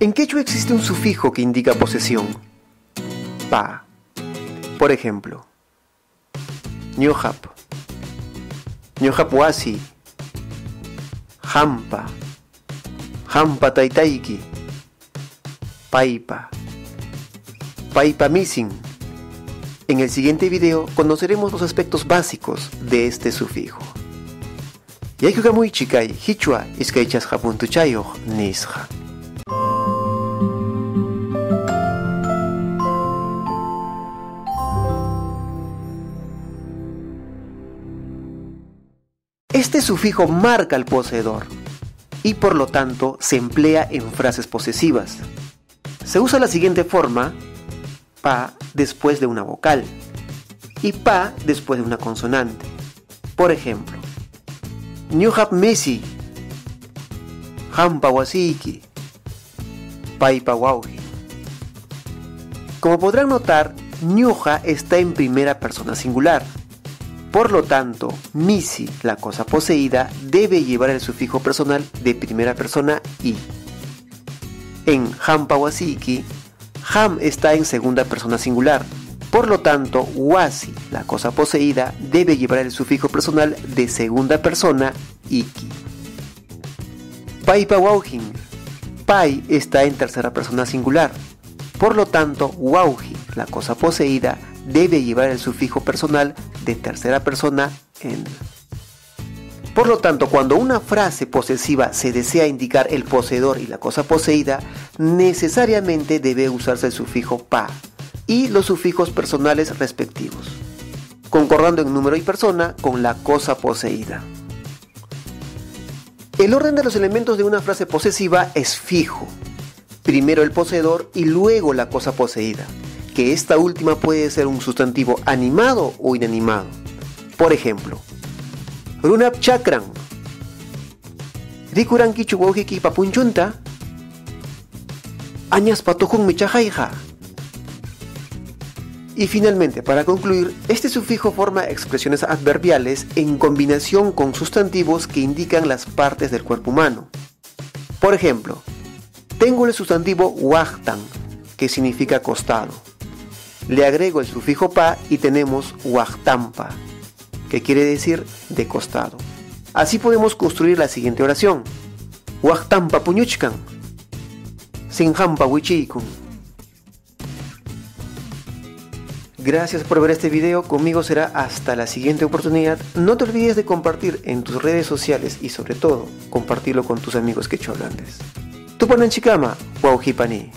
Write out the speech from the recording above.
En quechua existe un sufijo que indica posesión. Pa. Por ejemplo, ñohap, ñohapwasi, hampa, hampa taitaiki, paipa, paipa missing. En el siguiente video conoceremos los aspectos básicos de este sufijo. Yaikuga muy chikai, hichua iskaichas japuntuchayo nisja. Este sufijo marca al poseedor y por lo tanto se emplea en frases posesivas. Se usa la siguiente forma: pa después de una vocal y pa después de una consonante. Por ejemplo, ñuhap mesi, hampa wasiki, paipa wauji. Como podrán notar, ñuja está en primera persona singular. Por lo tanto, misi, la cosa poseída, debe llevar el sufijo personal de primera persona i. En hampa wasiki, ham está en segunda persona singular. Por lo tanto, wasi, la cosa poseída, debe llevar el sufijo personal de segunda persona iki. Paipa waujin, pai está en tercera persona singular. Por lo tanto, wauji, la cosa poseída, debe llevar el sufijo personal de tercera persona en. Por lo tanto, cuando una frase posesiva se desea indicar el poseedor y la cosa poseída, necesariamente debe usarse el sufijo pa y los sufijos personales respectivos, concordando en número y persona con la cosa poseída. El orden de los elementos de una frase posesiva es fijo. Primero el poseedor y luego la cosa poseída, que esta última puede ser un sustantivo animado o inanimado. Por ejemplo, runap chakran, rikuran kichuwojiki papunchunta, añas patojun michajaija. Y finalmente, para concluir, este sufijo forma expresiones adverbiales en combinación con sustantivos que indican las partes del cuerpo humano. Por ejemplo, tengo el sustantivo wajtan, que significa costado. Le agrego el sufijo pa y tenemos wajtampa, que quiere decir de costado. Así podemos construir la siguiente oración: wajtampa puñuchkan, sinhampa wichikun. Gracias por ver este video, conmigo será hasta la siguiente oportunidad. No te olvides de compartir en tus redes sociales y sobre todo, compartirlo con tus amigos quechohablantes. Tupanan chikama, wauhipani.